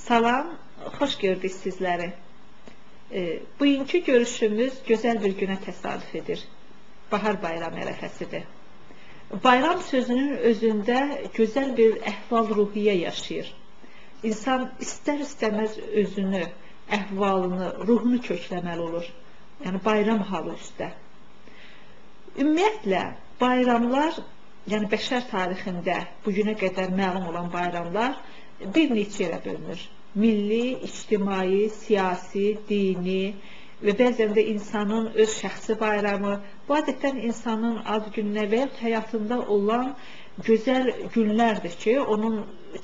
Salam, xoş gördük sizləri. Bugünkü görüşümüz gözəl bir günə təsadüf edir. Bahar bayramı ərəfəsidir. Bayram sözünün özündə gözəl bir əhval-ruhiyyə yaşayır. İnsan istər-istəməz özünü, əhvalını, ruhunu kökləməli olur. Yəni bayram halı üstə. Ümumiyyətlə, bayramlar, yəni bəşər tarixində bugünə qədər məlum olan bayramlar bir neçə yerə bölünür. Milli, ictimai, siyasi, dini və bəzən də insanın öz şəxsi bayramı, bu adətən insanın ad gününə və yaxud həyatında olan gözəl günlərdir ki, onun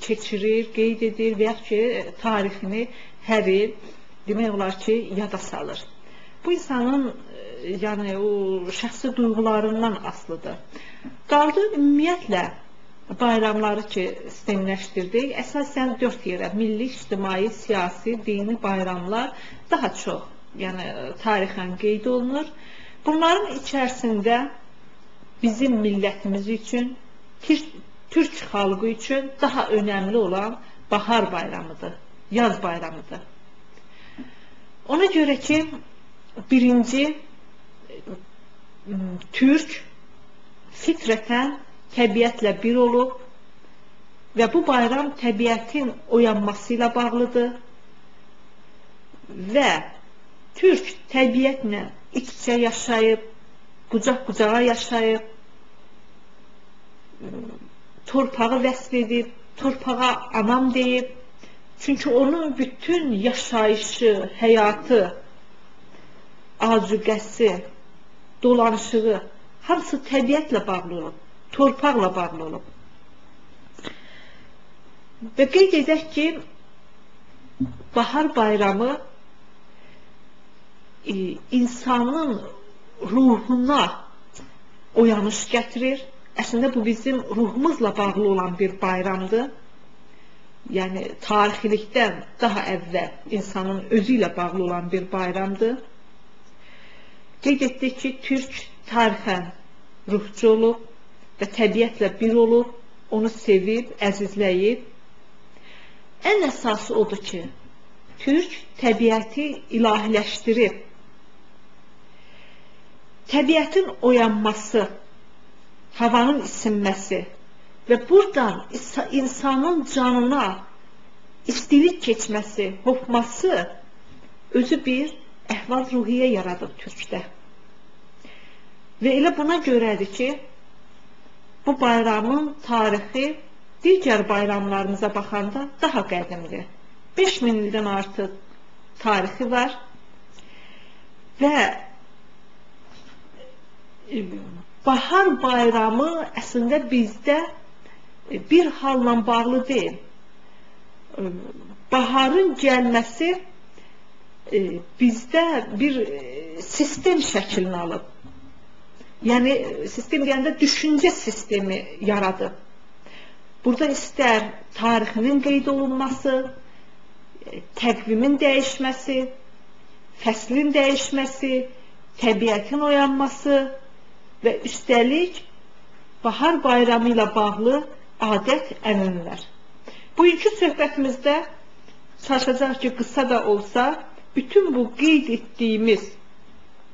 keçirir, qeyd edir və yaxud ki, tarixini hər il demək olar ki, yada salır. Bu insanın yəni, o şəxsi duyğularından asılıdır. Qaldı ümumiyyətlə, bayramları ki, sistemləşdirdik, əsasən 4 yerə, milli, ictimai, siyasi, dini bayramlar daha çox, yəni tarixən qeyd olunur. Bunların içərisində bizim millətimiz üçün, Türk xalqı üçün daha önəmli olan bahar bayramıdır, yaz bayramıdır. Ona görə ki, birinci, Türk fitrətən təbiətlə bir olub və bu bayram təbiətin oyanması ilə bağlıdır və Türk təbiətlə iç-içə yaşayıb, qucaq-qucağa yaşayıb, torpağı vəsf edib, torpağa anam deyib. Çünki onun bütün yaşayışı, həyatı, azuqəsi, dolanışığı, hamısı təbiətlə bağlı olub. Torpaqla bağlı olub. Və qeyd edək ki, bahar bayramı insanın ruhuna oyanış gətirir. Əslində bu bizim ruhumuzla bağlı olan bir bayramdır. Yəni tarixilikdən daha əvvəl insanın özü ilə bağlı olan bir bayramdır. Qeyd etdik ki, Türk tarixən ruhcu olub və təbiətlə bir olub, onu sevib, əzizləyib. Ən əsası odur ki, Türk təbiəti ilahiləşdirib. Təbiətin oyanması, havanın isinməsi və buradan insanın canına istilik keçməsi, hopması özü bir əhval-ruhiyyə yaradıb Türkdə. Və elə buna görədir ki, bu bayramın tarixi digər bayramlarımıza baxanda daha qədimdir. 5000 ildən artıq tarixi var və bahar bayramı əslində bizdə bir halla bağlı deyil. Baharın gəlməsi bizdə bir sistem şəklini alıb. Yəni, sistem deyəndə düşüncə sistemi yaradıb. Burada istər tarixinin qeyd olunması, təqvimin dəyişməsi, fəslin dəyişməsi, təbiətin oyanması və üstəlik bahar bayramı ilə bağlı adət-ənənələr. Bugünkü söhbətimizdə çalışacaq ki, qısa da olsa, bütün bu qeyd etdiyimiz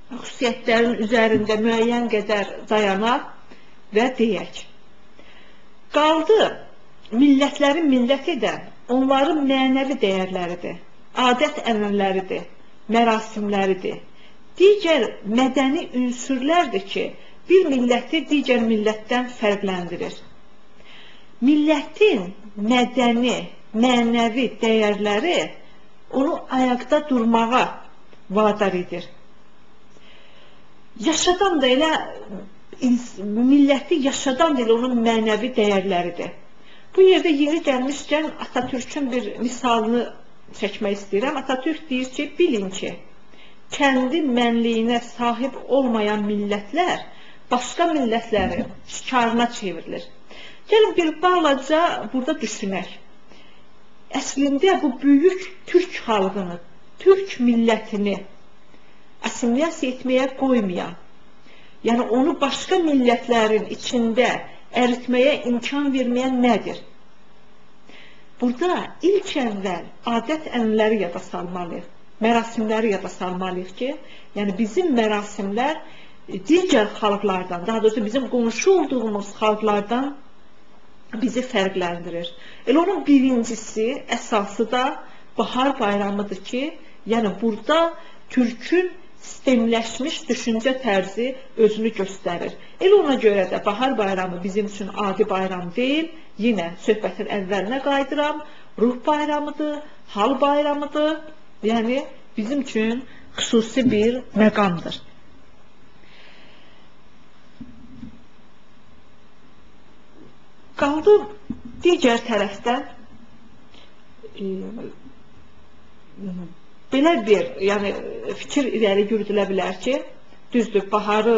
xüsusiyyətlərin üzərində müəyyən qədər dayanaq və deyək. Qaldı, millətlərin millət edən, onların mənəvi dəyərləridir, adət-ənənələridir, mərasimləridir. Digər mədəni ünsürlərdir ki, bir milləti digər millətdən fərqləndirir. Millətin mədəni, mənəvi dəyərləri onu ayaqda durmağa vadar edir. Yaşadan da elə, milləti yaşadan da elə onun mənəvi dəyərləridir. Bu yerdə yeri gəlmişkən Atatürk'ün bir misalını çəkmək istəyirəm. Atatürk deyir ki, bilin ki, kəndi mənliyinə sahib olmayan millətlər başqa millətlərin şikarına çevrilir. Gəlin bir balaca burada düşünək. Əslində bu böyük Türk xalqını, Türk millətini assimilasiya etməyə qoymayan, yəni onu başqa millətlərin içində əritməyə imkan verməyən nədir? burada ilk əvvəl adət-ənənələri yada salmalıyıq, mərasimləri yada salmalıyıq ki, yəni bizim mərasimlər digər xalqlardan, daha doğrusu bizim qonşu olduğumuz xalqlardan bizi fərqləndirir. Elə onun birincisi, əsası da Bahar bayramıdır ki, yəni burada türkün sistemləşmiş düşüncə tərzi özünü göstərir. Elə ona görə də Bahar bayramı bizim üçün adi bayram deyil, yenə söhbətin əvvəlinə qayıdıram, ruh bayramıdır, hal bayramıdır, yəni bizim üçün xüsusi bir məqamdır. Qaldı digər tərəfdən belə bir fikir irəli yürüdülə bilər ki, düzdür, baharı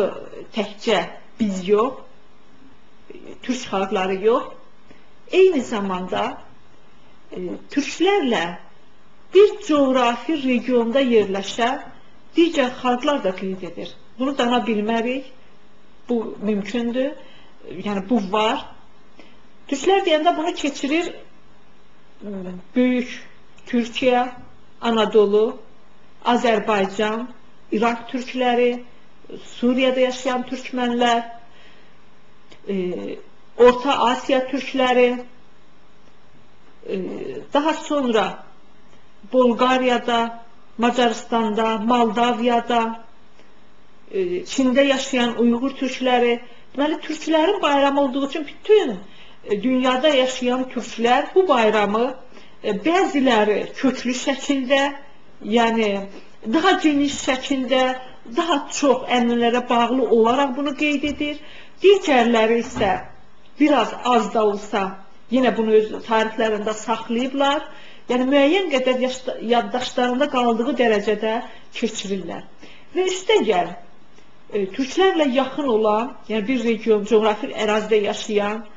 təkcə biz yox, türk xalqları yox, eyni zamanda türklərlə bir coğrafi regionda yerləşən digər xalqlar da qeyd edir. Bunu dana bilmərik, bu mümkündür, yəni bu var. Türklər deyəndə bunu keçirir Böyük Türkiyə, Anadolu, Azərbaycan, İraq türkləri, Suriyada yaşayan türkmənlər, Orta Asiya türkləri, daha sonra Bolqariyada, Macaristanda, Moldaviyada, Çində yaşayan Uyğur türkləri. Deməli, türklərin bayramı olduğu üçün bütün dünyada yaşayan türklər bu bayramı bəziləri köklü şəkildə, yəni daha geniş şəkildə, daha çox ənənələrə bağlı olaraq bunu qeyd edir. Digərləri isə biraz az da olsa yenə bunu öz tarixlərində saxlayıblar. Yəni müəyyən qədər yaddaşlarında qaldığı dərəcədə keçirirlər. Və üstəgəl türklərlə yaxın olan, yəni bir region, coğrafi ərazidə yaşayan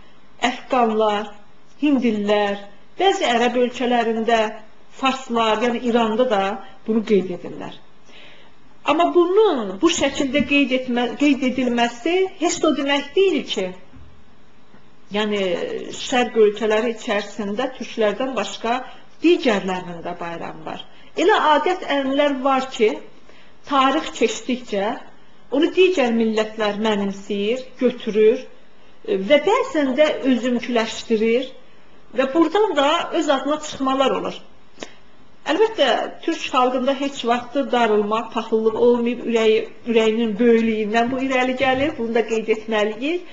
Əfqanlar, Hindlilər, bəzi ərəb ölkələrində farslar, yəni İranda da bunu qeyd edirlər. Amma bunun bu şəkildə qeyd edilməsi heç də o demək deyil ki, yəni şərq ölkələri içərisində türklərdən başqa digərlərinin də bayramı var. Elə adət-ənənələr var ki, tarix keçdikcə onu digər millətlər mənimsəyir, götürür və bəzən də özümküləşdirir və buradan da öz adına çıxmalar olur. Əlbəttə, türk xalqında heç vaxtı darılmaq, paxıllıq olmayıb, ürəyinin böyüklüyündən bu irəli gəlir, bunu da qeyd etməliyik.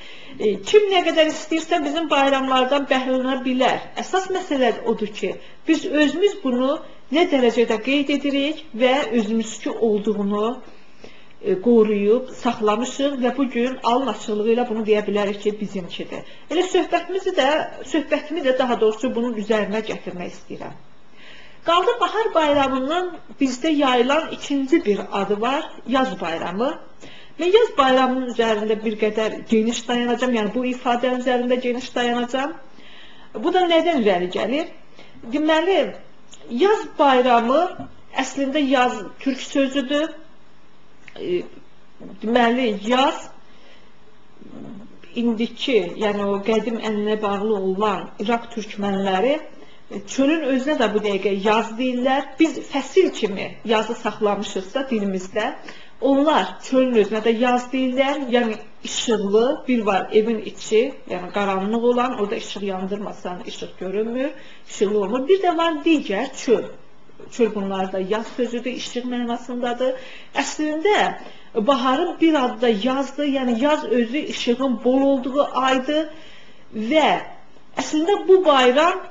Kim nə qədər istəyirsə bizim bayramlardan bəhrələnə bilər. Əsas məsələ odur ki, biz özümüz bunu nə dərəcədə qeyd edirik və özümüzki olduğunu qoruyub, saxlamışıq və bugün alın açıqlığı ilə bunu deyə bilərik ki, bizimkidir. Elə söhbətimi də daha doğrusu bunun üzərinə gətirmək istəyirəm. Qaldı Bahar bayramının bizdə yayılan ikinci bir adı var, Yaz bayramı. Mən Yaz bayramının üzərində bir qədər geniş dayanacam, yəni bu ifadə üzərində geniş dayanacam. Bu da nədən irəli gəlir? Deməli, Yaz bayramı əslində yaz türk sözüdür. Deməli, yaz indiki, yəni o qədim ənənəyə bağlı olan İraq türkmənləri çölün özünə də bu dəqiqə yaz deyirlər. Biz fəsil kimi yazı saxlamışıqsa dilimizdə, onlar çölün özünə də yaz deyirlər. Yəni işıqlı, bir var evin içi, yəni qaranlıq olan, orada işıq yandırmasan işıq görünmür, işıqlı olmur. Bir də var digər çöl. Çöl bunlar da yaz sözüdür, işıq mənasındadır. Əslində, baharın bir adı da yazdır, yəni yaz özü işığın bol olduğu aydır və əslində bu bayram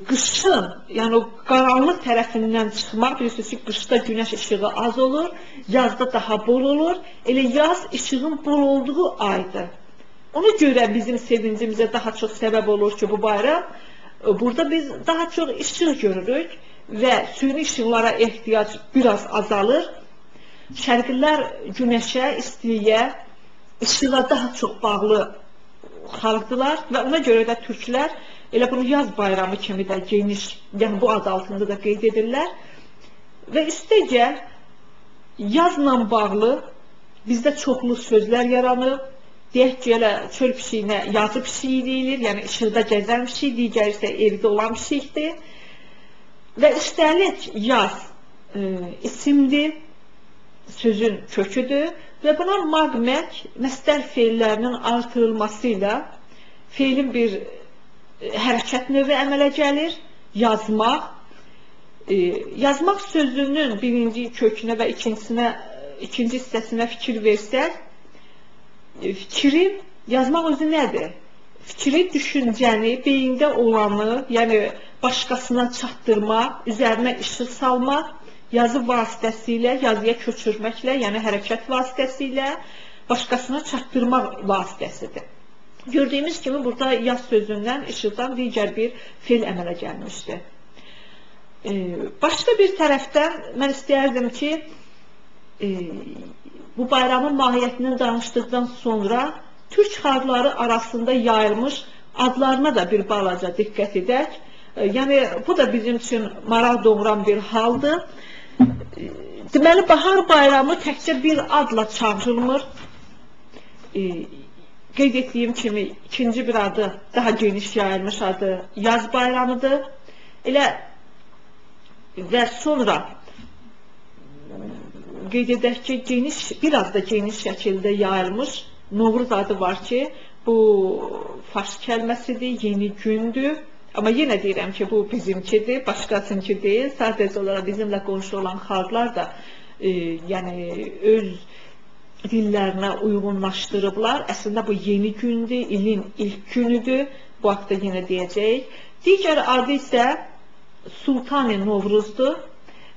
qışın, yəni o qaranlıq tərəfindən çıxmaq, bilirsiniz ki, qışda günəş işığı az olur, yazda daha bol olur, elə yaz işığın bol olduğu aydır. Ona görə bizim sevincimizə daha çox səbəb olur ki, bu bayram, burada biz daha çox işıq görürük və süni işıqlara ehtiyac biraz azalır. Şərqilər günəşə, istiliyə, işığa daha çox bağlı xalqdılar və ona görə də türklər elə bunu yaz bayramı kimi də geniş, yəni bu adı altında da qeyd edirlər. Və üstəgəl yazla bağlı bizdə çoxlu sözlər yaranıb, deyək ki, elə çöl pişiyinə yazı pişiyi deyilir, yəni işıqda gəzən pişik, digər isə evdə olan pişikdir. Və üstəlik yaz isimdir, sözün köküdür və buna maqmək, məsdər feillərinin artırılması ilə feilin bir hərəkət növü əmələ gəlir, yazmaq. Yazmaq sözünün birinci kökünə və ikinci hissəsinə fikir versək, fikrin, yazmaq özü nədir? Fikri, düşüncəni, beyində olanı, yəni başqasına çatdırmaq, üzərinə işıq salmaq, yazı vasitəsilə, yazıya köçürməklə, yəni hərəkət vasitəsilə başqasına çatdırmaq vasitəsidir. Gördüyümüz kimi, burada yaz sözündən, işıqdan digər bir feil əmələ gəlmişdir. Başqa bir tərəfdən mən istəyərdim ki, bu bayramın mahiyyətindən danışdıqdan sonra türk xalqları arasında yayılmış adlarına da bir balaca diqqət edək. Yəni, bu da bizim üçün maraq doğuran bir haldır. Deməli, bahar bayramı təkcə bir adla çağırılmır. Qeyd etdiyim kimi, ikinci bir adı, daha geniş yayılmış adı yaz bayramıdır. Və sonra qeyd edək ki, biraz da geniş şəkildə yayılmış Novruz adı var ki, bu fars kəlməsidir, yeni gündür. Amma yenə deyirəm ki, bu bizimkidir, başqasınki deyil. Sadəcə olaraq bizimlə qonşu olan xalqlar da yəni öz dillərinə uyğunlaşdırıblar. Əslində bu yeni gündür, ilin ilk günüdür. Bu haqda yenə deyəcəyik. Digər adı isə Sultan-ı Novruzdur.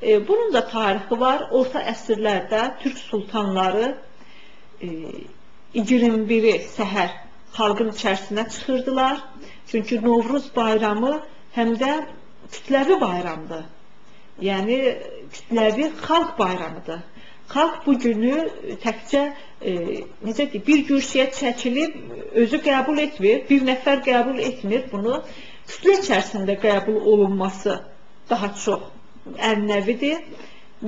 Bunun da tarixi var. Orta əsrlərdə türk sultanları 21-i səhər xalqın içərisinə çıxırdılar. Çünki Novruz bayramı həm də kütləvi bayramdır. Yəni, kütləvi xalq bayramıdır. Xalq bu günü təkcə bir gürsüyə çəkilib, özü qəbul etmir, bir nəfər qəbul etmir. Bunu kütlə içərisində qəbul olunması daha çox ənənəvidir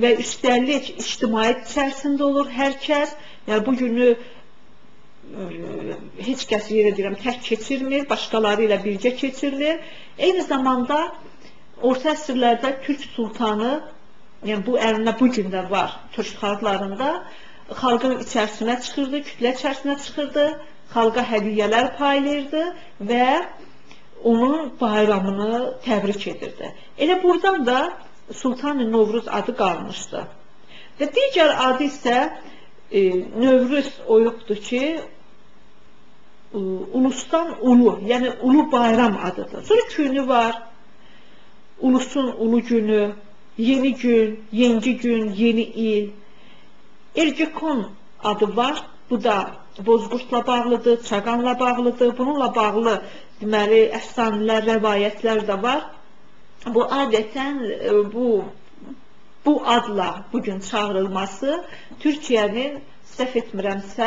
və üstəlik ictimaiyyət içərisində olur hər kəs. Yəni, bu günü heç kəs yerə deyirəm, tək keçirmir, başqaları ilə birgə keçirilir. Eyni zamanda orta əsrlərdə türk sultanı, yəni bu ənənə bu gün də var türk xalqlarında, xalqın içərisinə çıxırdı, kütlə içərisinə çıxırdı, xalqa hədiyyələr paylayırdı və onun bayramını təbrik edirdi. Elə buradan da Sultan-ı Novruz adı qalmışdı. Və digər adı isə Növrüz oyuqdur ki, ulustan ulu, yəni ulu bayram adıdır. Sonra günü var, ulusun ulu günü, yeni gün, yengi gün, yeni il. Ergekon adı var, bu da Bozqurtla bağlıdır, Çağanla bağlıdır. Bununla bağlı deməli, əfsanələr, rəvayətlər də var. Bu adətən bu adla bugün çağırılması Türkiyənin, səhv etmirəmsə,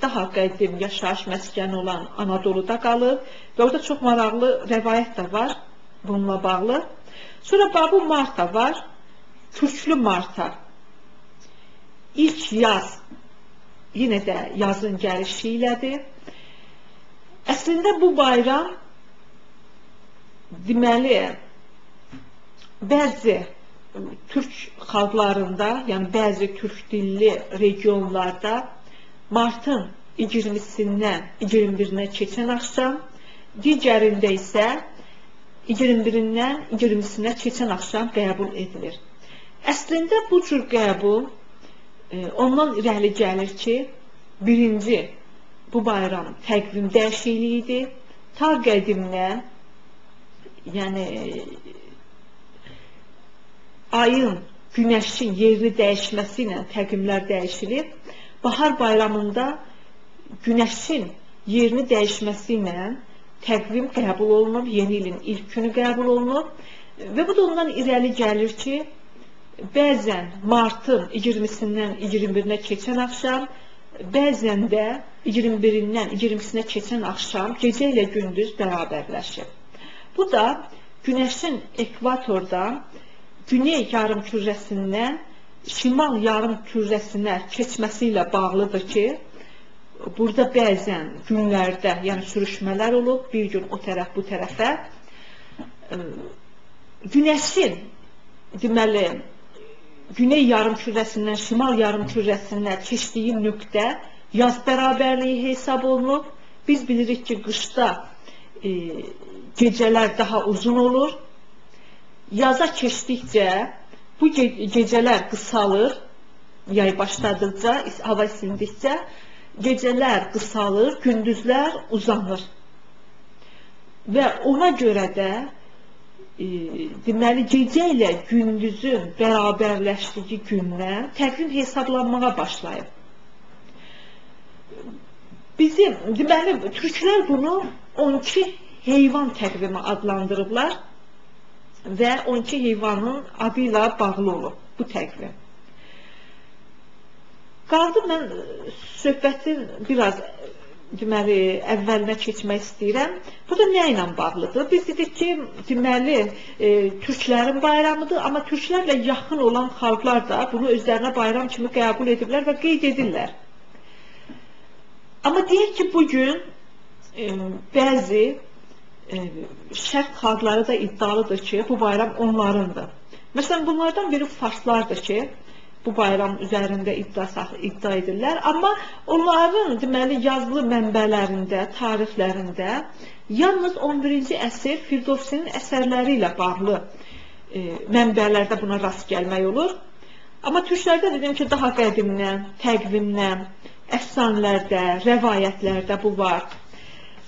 daha qədim yaşayış məskəni olan Anadoluda qalıb və orada çox maraqlı rəvayət də var bununla bağlı. Sonra Babu Marta var, Türklü Marta. İlk yaz, yenə də yazın gəlişi ilədir. Əslində bu bayram deməli bəzi türk xalqlarında, yəni bəzi türk dilli regionlarda martın 20-sindən 21-nə keçən axşam, digərində isə 21-dən 20-sinə keçən axşam qəbul edilir. Əslində bu cür qəbul ondan irəli gəlir ki, birinci, bu bayram təqvim dəyişikliyidir. Ta qədimdən, yəni ayın, günəşin yerini dəyişməsi ilə təqvimlər dəyişilir. Bahar bayramında günəşin yerini dəyişməsi ilə təqvim qəbul olunub, yeni ilin ilk günü qəbul olunub və bu da ondan irəli gəlir ki, bəzən martın 20-sindən 21-nə keçən axşam, bəzən də 21-dən 20-sinə keçən axşam gecə ilə gündüz bərabərləşir. Bu da günəşin ekvatordan güney yarım kürrəsindən şimal yarım kürrəsinə keçməsi ilə bağlıdır ki, burada bəzən günlərdə, yəni sürüşmələr olub, bir gün o tərəf bu tərəfə. Günəşin, deməli, güney yarımkürəsindən şimal yarımkürəsinə keçdiyi nöqtə yaz bərabərliyi hesab olunub. Biz bilirik ki, qışda gecələr daha uzun olur. Yaza keçdikcə bu gecələr qısalır, yay başladıqca, hava isindikcə gecələr qısalır, gündüzlər uzanır. Və ona görə də deməli, gecə ilə gündüzün bərabərləşdiyi gündən təqvim hesablanmağa başlayıb. Bizim, deməli, türklər bunu 12 heyvan təqvimi adlandırıblar və 12 heyvanın adı ilə bağlı olub bu təqvim. Qaldı, mən söhbətin biraz deməli, əvvəlinə keçmək istəyirəm. Bu da nə ilə bağlıdır? Biz dedik ki, deməli, türklərin bayramıdır, amma türklərlə yaxın olan xalqlar da bunu özlərinə bayram kimi qəbul ediblər və qeyd edirlər. Amma deyək ki, bugün bəzi şərq xalqları da iddialıdır ki, bu bayram onlarındır. Məsələn, bunlardan biri farslardır ki, bu bayram üzərində iddia edirlər. Amma onların deməli, yazılı mənbələrində, tarixlərində yalnız 11-ci əsr Firdovsinin əsərləri ilə bağlı mənbələrdə buna rast gəlmək olur. Amma türklərdə dedim ki, daha qədimdən, təqvimdən, əfsanələrdə, rəvayətlərdə bu var.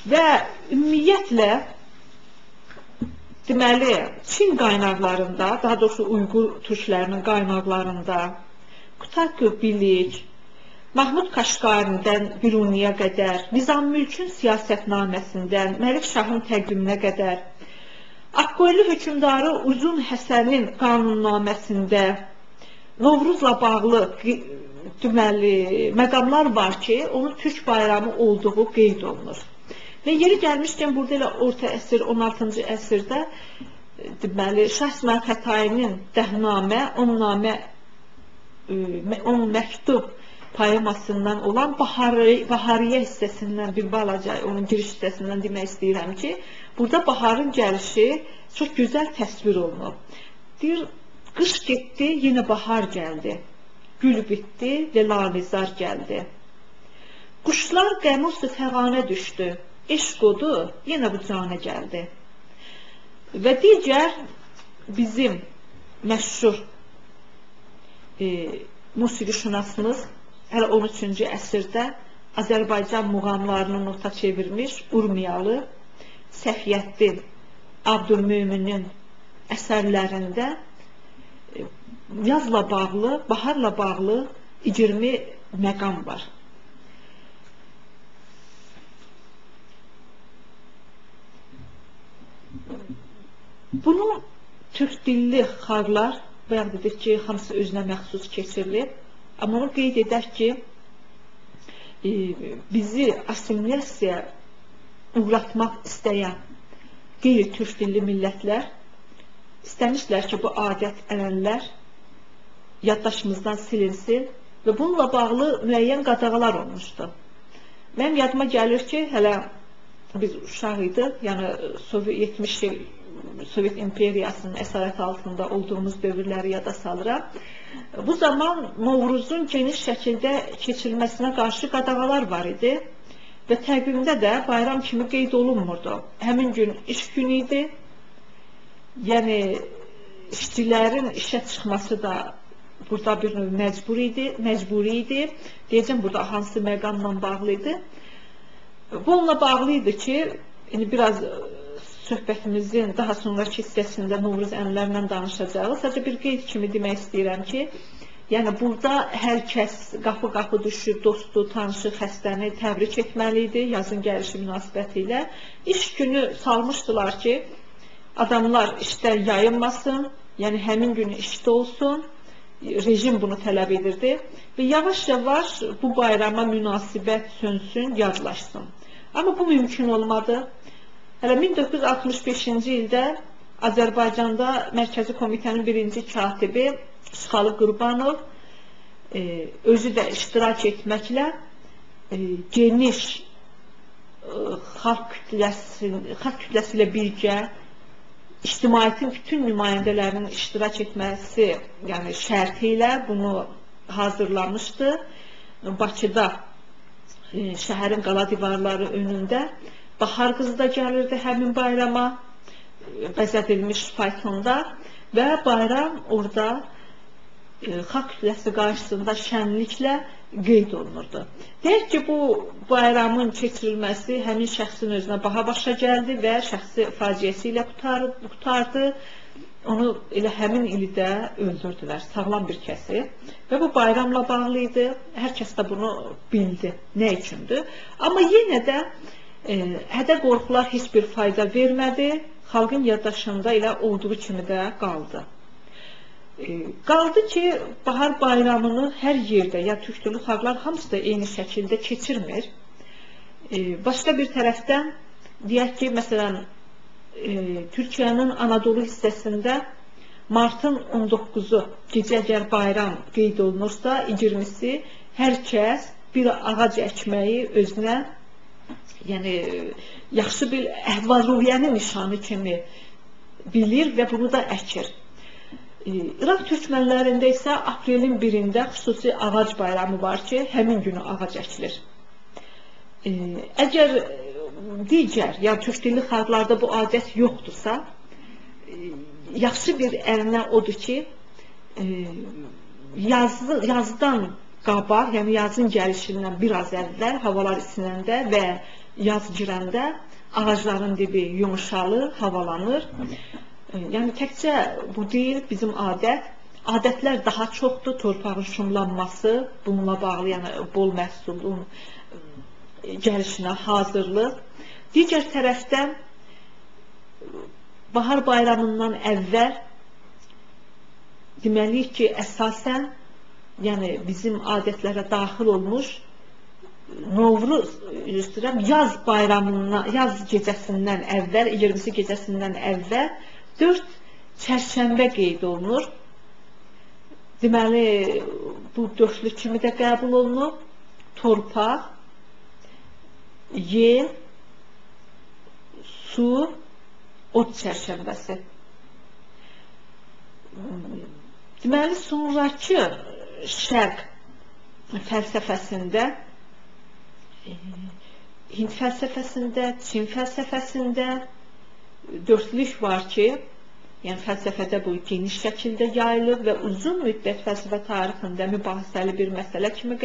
Və ümumiyyətlə, deməli, Çin qaynaqlarında, daha doğrusu Uyğur türklərinin qaynaqlarında, Kutakı Bilik, Mahmud Kaşqaridən Biruniyə qədər, Nizam-Mülkün siyasətnaməsindən, Məlik Şahın təqviminə qədər, Akkuylu hökümdarı Uzun Həsənin qanunnaməsində Novruzla bağlı deməli, məqamlar var ki, onun türk bayramı olduğu qeyd olunur. Və yeri gəlmişkən, burada elə orta əsr, 16-cı əsrdə deməli, Şah İsmayıl Xətainin Dəhnamə, onun məktub poemasından olan Bahariyyə hissəsindən bir balaca, onun giriş hissəsindən demək istəyirəm ki, burada baharın gəlişi çox gözəl təsvir olunub. Deyir, qış getdi, yenə bahar gəldi. Gül bitdi və lalizar gəldi. Quşlar qəmus-u fəğanə düşdü. Eşq odu, yenə bu canə gəldi. Və digər bizim məşhur musiqişünasımız hələ 13-cü əsrdə Azərbaycan muğamlarını nota çevirmiş Urmiyalı Səfiyyəddin Abdülmüminin əsərlərində yazla bağlı, baharla bağlı 20 məqam var. Bunu türk dilli xalqlar, bayaq dedik ki, hamısı özünə məxsus keçirilir. Amma onu qeyd edək ki, bizi assimilyasiyaya uğratmaq istəyən qeyri-türk dilli millətlər istəmişlər ki, bu adət-ənənələr yaddaşımızdan silinsin və bununla bağlı müəyyən qadağalar olmuşdu. Mənim yadıma gəlir ki, hələ biz uşaq idi, yəni 70 il Sovet imperiyasının əsarəti altında olduğumuz dövrləri yada salıram. Bu zaman Novruzun geniş şəkildə keçirilməsinə qarşı qadağalar var idi və təqvimdə də bayram kimi qeyd olunmurdu. Həmin gün iş günü idi, yəni işçilərin işə çıxması da burada bir növ məcburi idi. Deyəcəm, burada hansı məqamla bağlı idi. Bununla bağlı idi ki, biraz söhbətimizin daha sonraki hissəsində Novruz ənənələrlə danışacağıq. Sadəcə bir qeyd kimi demək istəyirəm ki, yəni burada hər kəs qapı-qapı düşüb, dostu, tanışı, xəstəni təbrik etməli idi yazın gəlişi münasibəti ilə. İş günü salmışdılar ki, adamlar işlər yayınmasın, yəni həmin günü işdə olsun, rejim bunu tələb edirdi və yavaş-yavaş bu bayrama münasibət sönsün, yadlaşsın. Amma bu mümkün olmadı. Hələ 1965-ci ildə Azərbaycanda Mərkəzi Komitənin birinci katibi Şıxalı Qurbanov özü də iştirak etməklə geniş xalq kütləsi ilə birgə ictimaiyyətin bütün nümayəndələrinin iştirak etməsi, yəni şərti ilə bunu hazırlamışdı. Bakıda şəhərin qala divarları önündə Bahar qızı da gəlirdi həmin bayrama bəzədilmiş faytonda və bayram orada xalq kütləsi qarşısında şənliklə qeyd olunurdu. Deyək ki, bu bayramın keçirilməsi həmin şəxsin özünə baha başa gəldi və şəxsi faciəsi ilə qutardı. Onu elə həmin ildə öldürdülər, sağlam bir kəsi və bu bayramla bağlı idi. Hər kəs də bunu bildi, nə üçündür. Amma yenə də hədə qorxular heç bir fayda vermədi, xalqın yaddaşında elə olduğu kimi də qaldı. Qaldı ki, bahar bayramını hər yerdə, ya türkdülü xalqlar hamısı da eyni şəkildə keçirmir. Başqa bir tərəfdən, deyək ki, məsələn, Türkiyənin Anadolu hissəsində martın 19-u gecə əgər bayram qeyd olunursa, 20-si hər kəs bir ağac əkməyi özünə, yəni yaxşı bir əhval-ruhiyyənin nişanı kimi bilir və bunu da əkir. İraq türkmənlərində isə aprelin 1-də xüsusi ağac bayramı var ki, həmin günü ağac əkilir. Əgər digər, yəni türkdilli xalqlarda bu adət yoxdursa, yaxşı bir ənənə odur ki, yazdan qabaq, yəni yazın gəlişindən biraz əvvəl, havalar isinəndə və yaz girəndə ağacların dibi yumuşalır, havalanır. Yəni təkcə bu deyil, bizim adətlər daha çoxdur, torpağın şumlanması, bununla bağlı, yəni bol məhsulun gəlişinə hazırlıq. Digər tərəfdən, bahar bayramından əvvəl deməliyik ki, əsasən, yəni bizim adətlərə daxil olmuş Novruz, yaz bayramından, yaz gecəsindən əvvəl, 20-si gecəsindən əvvəl 4 çərşənbə qeyd olunur. Deməli, bu dörtlük kimi də qəbul olunur. Torpaq, yel, su, od çərşənbəsi. Deməli, sonraki şərq fəlsəfəsində, Hind fəlsəfəsində, Çin fəlsəfəsində dörtlük var ki, yəni fəlsəfədə bu geniş şəkildə yayılıb və uzun müddət fəlsəfə tarixində mübahisəli bir məsələ kimi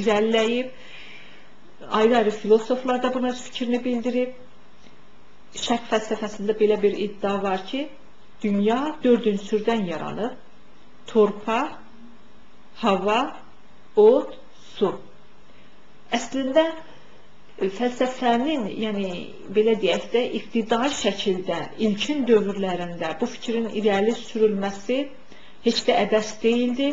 irəliləyib. Ayrı-ayrı filosoflar da buna fikrini bildirib. Şərq fəlsəfəsində belə bir iddia var ki, dünya 4 ünsürdən yaranıb. Torpaq, hava, od, su. Əslində, fəlsəfənin, yəni belə deyək də, iqtidai şəkildə ilkin dövrlərində bu fikrin irəli sürülməsi heç də əbəs deyildi.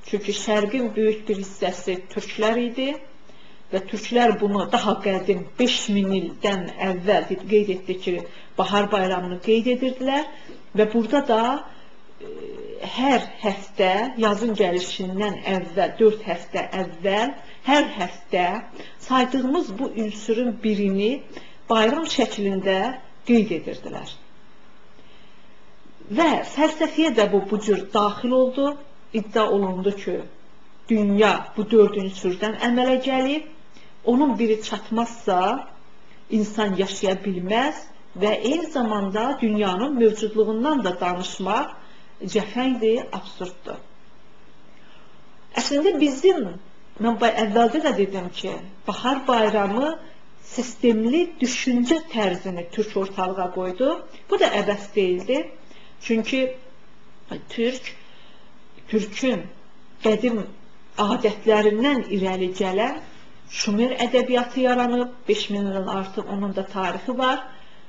Çünki şərqin böyük bir hissəsi türklər idi və türklər bunu daha qədim 5000 ildən əvvəl qeyd etdi ki, bahar bayramını qeyd edirdilər və burada da hər həftə, yazın gəlişindən əvvəl, 4 həftə əvvəl, hər həftə saydığımız bu ünsürün birini bayram şəklində qeyd edirdilər. Və fəlsəfiyə də bu cür daxil oldu. İddia olundu ki, dünya bu 4 ünsürdən əmələ gəlib, onun biri çatmazsa insan yaşaya bilməz və eyni zamanda dünyanın mövcudluğundan da danışmaq cəfəngdir, absurddur. Əslində bizim, mən əvvəldə də dedim ki, bahar bayramı sistemli düşüncə tərzini türk ortalığa qoydu. Bu da əbəs deyildi. Çünki türkün qədim adətlərindən irəli gələn Şumer ədəbiyyatı yaranıb, 5000 ildən artıq onun da tarixi var.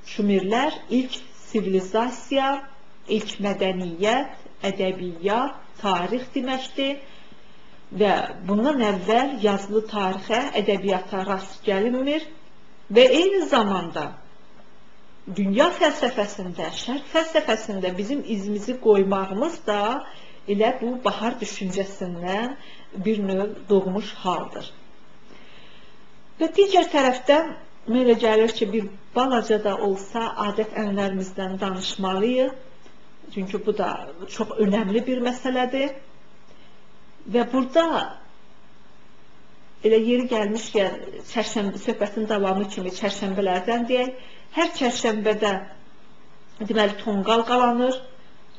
Şumerlər ilk sivilizasiya, ilk mədəniyyət, ədəbiyyat, tarix deməkdir və bundan əvvəl yazılı tarixə, ədəbiyyata rast gəlinmir və eyni zamanda dünya fəlsəfəsində, şərq fəlsəfəsində bizim izimizi qoymağımız da elə bu bahar düşüncəsindən bir növ doğmuş haldır. Və digər tərəfdən mənə gəlir ki, bir balaca da olsa adət-ənənələrimizdən danışmalıyıq. Çünki bu da çox önəmli bir məsələdir. Və burada elə yeri gəlmişkən söhbətin davamı kimi çərşənbələrdən deyək. Hər çərşənbədə deməli tonqal qalanır.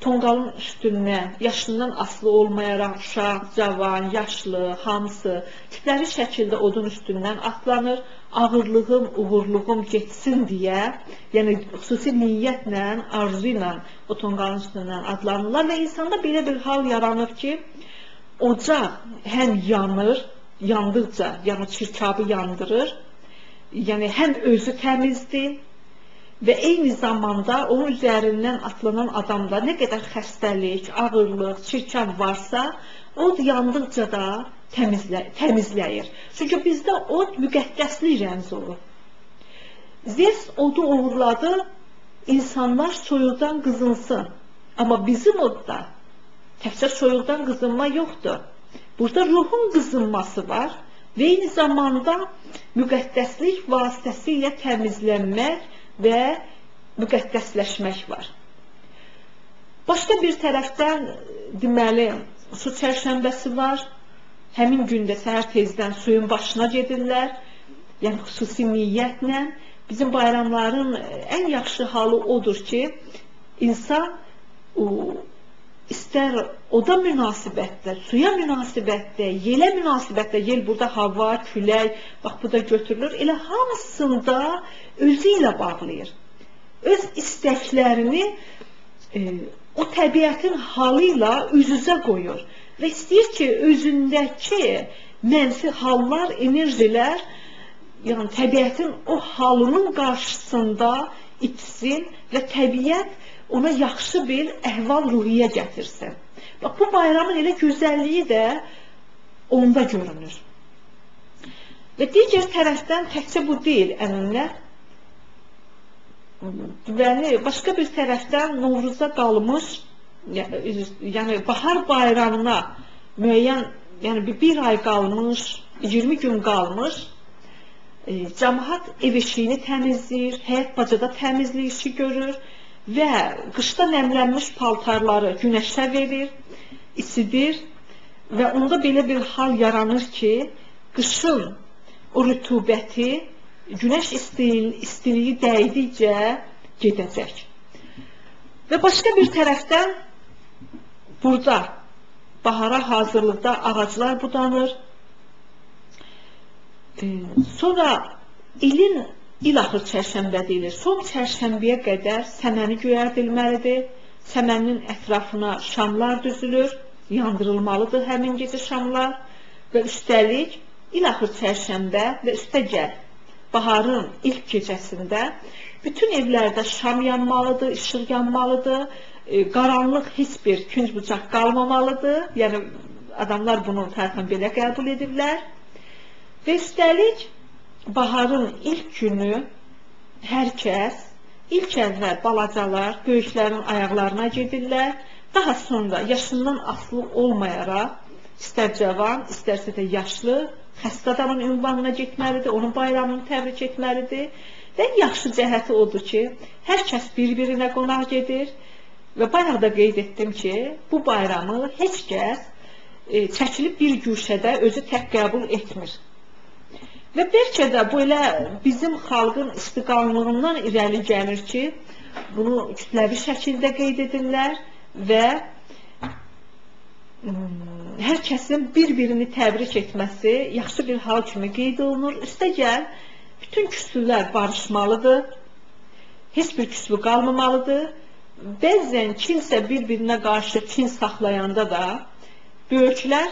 Tonqalın üstünə yaşından asılı olmayaraq uşaq, cavan, yaşlı, hamısı kütləvi şəkildə odun üstündən atlanır. Ağırlığım, uğurluğum getsin deyə, yəni xüsusi niyyətlə, arzu ilə o tonqalın üstündən atlanırlar və insanda belə bir hal yaranır ki, ocaq həm yanır, yandıqca, yəni çirkabı yandırır, yəni həm özü təmizdir və eyni zamanda onun üzərindən atlanan adamda nə qədər xəstəlik, ağırlıq, çirkab varsa, od yandıqca da təmizləyir. Çünki bizdə od müqəddəslik rəmzi olur. Zevs odu uğurladı, insanlar soyuqdan qızınsın. Amma bizim odda təkcə soyuqdan qızınma yoxdur. Burada ruhun qızınması var və eyni zamanda müqəddəslik vasitəsilə təmizlənmək və müqəddəsləşmək var. Başqa bir tərəfdən deməli su çərşənbəsi var. Həmin gündə səhər tezdən suyun başına gedirlər. Yəni xüsusi niyyətlə. Bizim bayramların ən yaxşı halı odur ki, insan istər oda münasibətdə, suya münasibətdə, yelə münasibətdə, yel burada hava, külək, bax bu da götürülür, elə hamısında özü ilə bağlayır. Öz istəklərini o təbiətin halı ilə üz-üzə qoyur və istəyir ki, özündəki mənfi hallar, enerjilər, yəni təbiətin o halının qarşısında itsin və təbiət ona yaxşı bir əhval-ruhiyyə gətirsin. Bax, bu bayramın elə gözəlliyi də onda görünür. Və digər tərəfdən təkcə bu deyil, ənənlər. Başqa bir tərəfdən Novruzda qalmış, yəni bahar bayramına müəyyən, yəni bir ay qalmış, 20 gün qalmış, cəmaət ev eşiyini təmizləyir, həyət bacada təmizlik işi görür və qışda nəmlənmiş paltarları günəşə verir, isidir və onda belə bir hal yaranır ki, qışın o rütubəti günəş istiliyi dəydikcə gedəcək. Və başqa bir tərəfdən burada bahara hazırlıqda ağaclar budanır. Sonra il axır çərşənbə deyilir. Son çərşənbəyə qədər səməni göyərdilməlidir. Səmənin ətrafına şamlar düzülür, yandırılmalıdır həmin gecə şamlar və üstəlik il axır çərşənbə və üstəgəl baharın ilk gecəsində bütün evlərdə şam yanmalıdır, işıq yanmalıdır, qaranlıq heç bir künc bucaq qalmamalıdır. Yəni adamlar bunu tərəfən belə qəbul edirlər. Və üstəlik baharın ilk günü hər kəs ilk əvvəl balacalar böyüklərin ayaqlarına gedirlər. Daha sonra yaşından asılı olmayaraq istər cavan, istərsə də yaşlı xəstə adamın ünvanına getməlidir, onun bayramını təbrik etməlidir. Və yaxşı cəhəti odur ki, hər kəs bir-birinə qonaq gedir və bayaq da qeyd etdim ki, bu bayramı heç kəs çəkilib bir güşədə özü tək qəbul etmir. Və bəlkə də bu elə bizim xalqın istiqamlığından irəli gəlir ki, bunu kütləvi şəkildə qeyd edirlər və hər kəsin bir-birini təbrik etməsi yaxşı bir hal kimi qeyd olunur. Üstəgəl, bütün küslülər barışmalıdır, heç bir küslü qalmamalıdır. Bəzən kimsə bir-birinə qarşı kin saxlayanda da böyüklər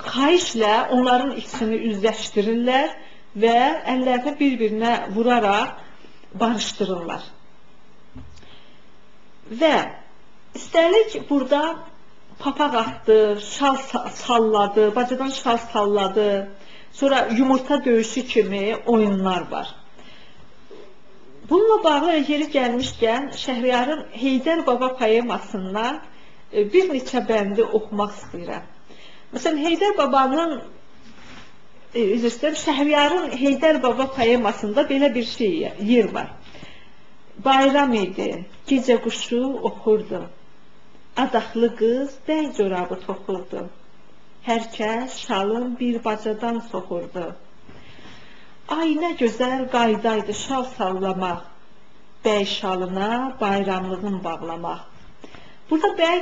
xahişlə onların ikisini üzləşdirirlər və əllərini bir-birinə vuraraq barışdırırlar. Və üstəlik burada papaq atdı, şal salladı, bacadan şal salladı, sonra yumurta döyüşü kimi oyunlar var. Bununla bağlı yeri gəlmişkən Şəhriyarın Heydər Baba poemasından bir neçə bəndi oxumaq istəyirəm. Məsələn, Heydər Babanın üzr istəyirəm, Şəhriyarın Heydər Baba poemasında belə bir yer var. Bayram idi, gecə quşu oxurdu. Adaxlı qız bəy corabı toxurdu. Hər kəs şalın bir bacadan soxurdu. Ay nə gözəl qaydaydı şal sallamaq, bəy şalına bayramlığın bağlamaq. Burada bəy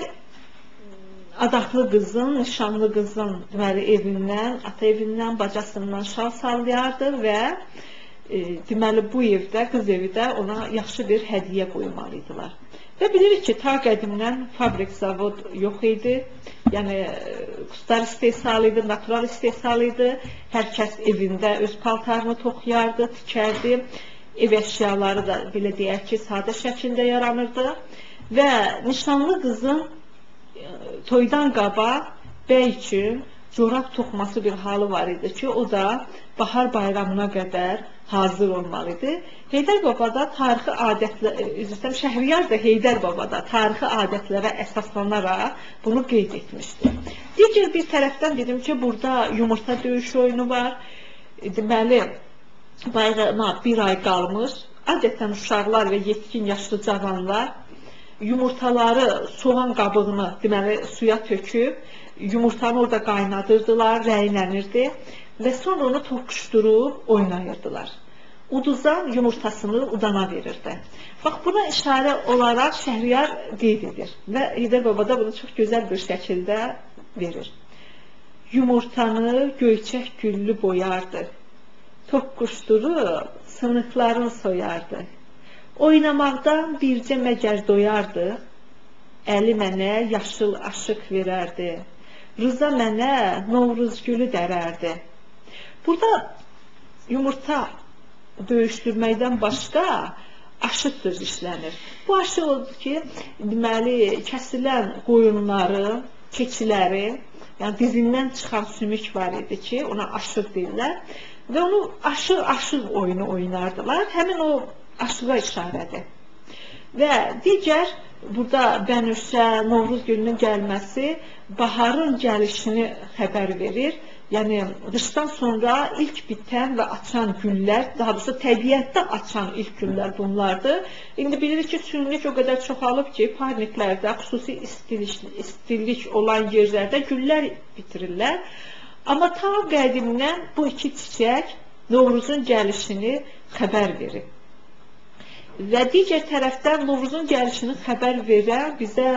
adaxlı qızın, nişanlı qızın deməli evindən, ata evindən, bacasından şal sallayardı və deməli bu evdə, qız evi də ona yaxşı bir hədiyyə qoymalıydılar. Və bilirik ki, ta qədimdən fabrik, zavod yox idi. Yəni, qustar istehsalı idi, natural istehsalı idi. Hər kəs evində öz paltarını toxuyardı, tikərdi. Ev əşyaları da, belə deyək ki, sadə şəkildə yaranırdı. Və nişanlı qızın toydan qabaq bəy üçün corab toxuması bir halı var idi ki, o da bahar bayramına qədər hazır olmalıdır. Heydər Babada tarixi adətlər, Şəhriyar da Heydər Babada tarixi adətlərə əsaslanaraq bunu qeyd etmişdir. Digər bir tərəfdən dedim ki, burada yumurta döyüş oyunu var. Deməli, bayrama bir ay qalmış, adətən uşaqlar və yetkin yaşlı cavanlar yumurtaları, soğan qabığını deməli, suya töküb, yumurtanı orada qaynadırdılar, rəylənirdi və sonra onu toqquşdurub oynayırdılar. Uduzan yumurtasını udana verirdi. Bax, buna işarə olaraq Şəhriyar qeyd edir və Heydər Baba da bunu çox gözəl bir şəkildə verir. Yumurtanı göyçək güllü boyardı, toqquşdurub sınıqların soyardı. Oynamaqdan bircə məgər doyardı, əli mənə yaşıl aşıq verərdi, Rıza mənə Novruz gülü dərərdi. Burada yumurta döyüşdürməkdən başqa aşı söz işlənir. Bu aşı oldu ki, deməli, kəsilən qoyunları, keçiləri, yəni dizindən çıxan sümük var idi ki, ona aşıq deyirlər və onu aşıq oyunu oynardılar. Həmin o aşığa işarədir. Və digər, burada Bənövşə, Novruz gülünün gəlməsi baharın gəlişini xəbər verir. Yəni, qışdan sonra ilk bitən və açan güllər, daha doğrusu təbiətdə açan ilk güllər bunlardır. İndi bilirik ki, sünnilik o qədər çoxalıb ki, parniklərdə, xüsusi istilik olan yerlərdə güllər bitirirlər. Amma ta qədimdən bu iki çiçək Novruzun gəlişini xəbər verir. Və digər tərəfdən Novruzun gəlişini xəbər verən bizə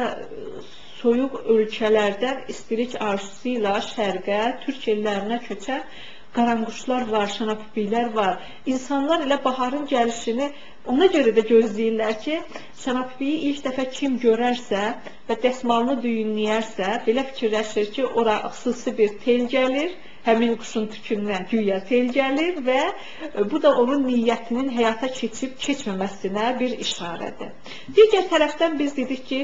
soyuq ölkələrdən istilik arzusu ilə şərqə, türk ellərinə köçən qaranquşlar var, şanapipiklər var. İnsanlar elə baharın gəlişini ona görə də gözləyirlər ki, şanapipiyi ilk dəfə kim görərsə və dəsmalını düyünləyərsə, belə fikirləşir ki, ora xüsusi bir tel gəlir, həmin quşun tükündən güya tel gəlir və bu da onun niyyətinin həyata keçib keçməməsinə bir işarədir. Digər tərəfdən biz dedik ki,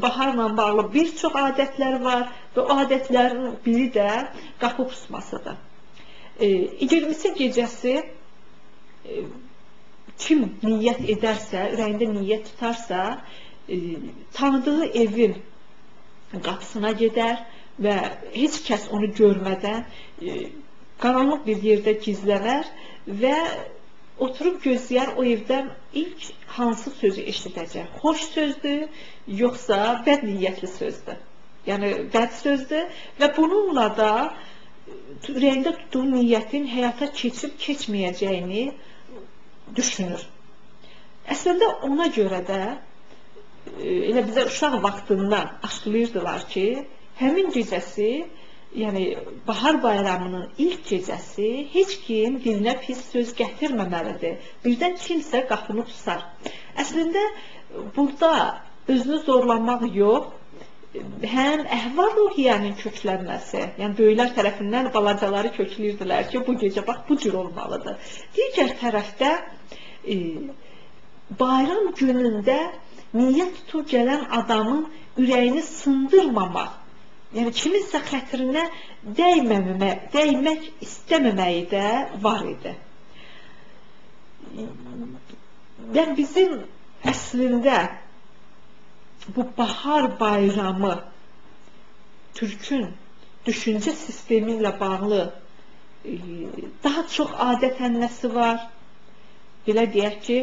baharla bağlı bir çox adətlər var və o adətlərin biri də qapı pusmasıdır. 20-si gecəsi kim niyyət edərsə, ürəyində niyyət tutarsa, tanıdığı evin qapısına gedər və heç kəs onu görmədən qaranlıq bir yerdə gizlənər və oturub gözləyər o evdən ilk hansı sözü eşidəcək. Xoş sözdür, yoxsa bəd niyyətli sözdür. Yəni, bəd sözdür və bununla da ürəyində tutduğu niyyətin həyata keçib keçməyəcəyini düşünür. Əslində ona görə də elə bizə uşaq vaxtından aşılayırdılar ki, həmin gecəsi, yəni bahar bayramının ilk gecəsi heç kim dilinə pis söz gətirməməlidir. Birdən kimsə qapını pusar. Əslində burada özünü zorlamaq yox, həm əhval-ruhiyyənin köklənməsi, yəni böyüklər tərəfindən balacaları kökləyirdilər ki, bu gecə bax, bu cür olmalıdır. Digər tərəfdə bayram günündə niyyət tutub gələn adamın ürəyini sındırmamaq, yəni kiminsə xətrinə dəymək istəməməyi də var idi. Yəni bizim əslində bu bahar bayramı Türkün düşüncə sistemi ilə bağlı daha çox adət-ənənəsi var. Belə deyək ki,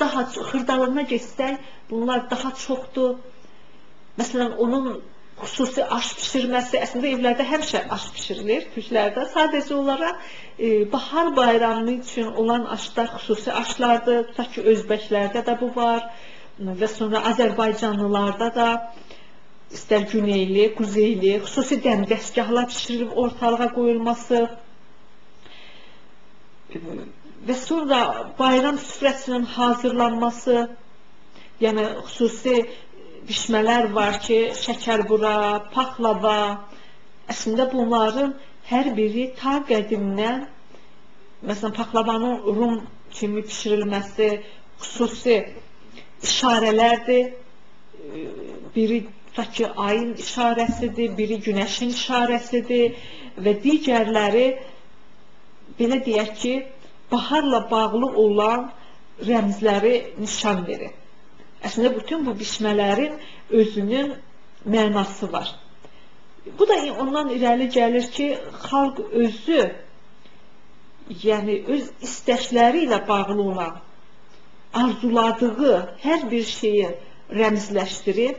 daha xırdalığına geçsək, bunlar daha çoxdur. Məsələn, onun xüsusi aş pişirməsi, əslində evlərdə həmişə aş pişirilir, türklərdə. Sadəcə olaraq bahar bayramı üçün olan aşlar xüsusi aşlardır. Tutaq ki, özbəklərdə də bu var və sonra Azərbaycanlılarda da istər güneyli, quzeyli, xüsusi dəmdəstgahlar pişirilib ortalığa qoyulması və sonra bayram süfrəsinin hazırlanması, yəni xüsusi bişmələr var ki, şəkərbura, paxlava, əslində bunların hər biri ta qədimdən, məsələn, paxlavanın rum kimi pişirilməsi xüsusi işarələrdir. Biri tutaq ki, ayın işarəsidir, biri günəşin işarəsidir və digərləri, belə deyək ki, baharla bağlı olan rəmzləri nişan verir. Əslində, bütün bu bişmələrin özünün mənası var. Bu da ondan irəli gəlir ki, xalq özü, yəni öz istəkləri ilə bağlı olan, arzuladığı hər bir şeyi rəmzləşdirib,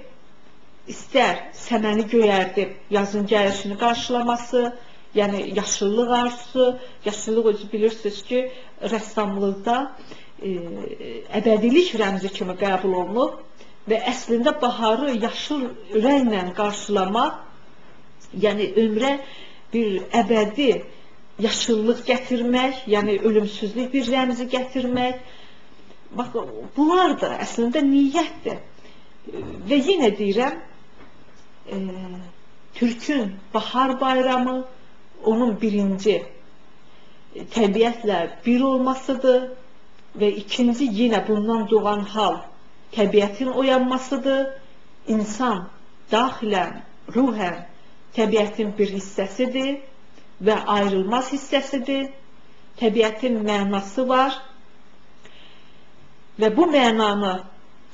istər səməni göyərdib yazın gəlişini qarşılaması, yəni yaşıllıq arzusu, yaşıllıq özü bilirsiniz ki, rəssamlıqda əbədilik rəmzi kimi qəbul olunub və əslində baharı yaşıl rənglə qarşılamaq, yəni ömrə bir əbədi yaşıllıq gətirmək, yəni ölümsüzlük bir rəmzi gətirmək, bax, bunlar da əslində niyyətdir. Və yenə deyirəm, Türkün bahar bayramı onun birinci təbiətlə bir olmasıdır və ikinci yenə bundan doğan hal təbiətin oyanmasıdır. İnsan daxilən, ruhən təbiətin bir hissəsidir və ayrılmaz hissəsidir. Təbiətin mənası var və bu mənanı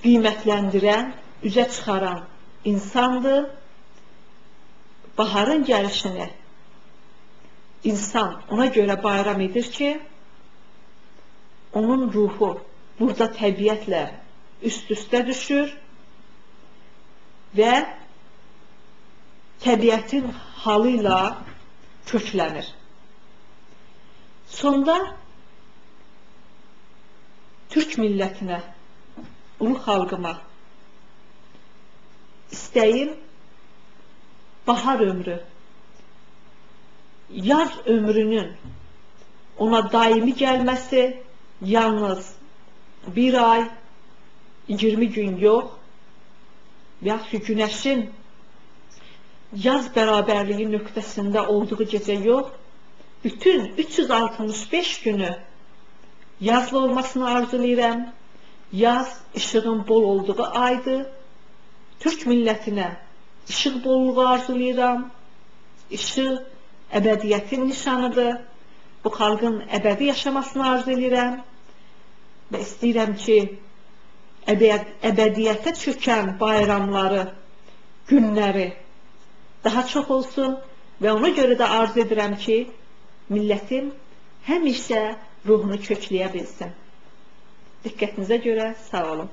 qiymətləndirən, üzə çıxaran insandır. Baharın gəlişini insan ona görə bayram edir ki, onun ruhu burada təbiətlə üst-üstə düşür və təbiətin halı ilə köklənir. Sonda Türk millətinə, ulu xalqıma istəyim bahar ömrü, yaz ömrünün ona daimi gəlməsi, yalnız bir ay, 20 gün yox, yaxud günəşin yaz bərabərliyi nöqtəsində olduğu gecə yox, bütün 365 günü yazlı olmasını arzulayıram. Yaz işığın bol olduğu aydır. Türk millətinə işıq bolluğu arzulayıram. İşıq əbədiyyətin nişanıdır. Bu xalqın əbədi yaşamasını arzu edirəm və istəyirəm ki, əbədiyyətə çökən bayramları, günləri daha çox olsun və ona görə də arzu edirəm ki, millətim həmişə ruhunu kökləyə bilsin. Diqqətinizə görə sağ olun.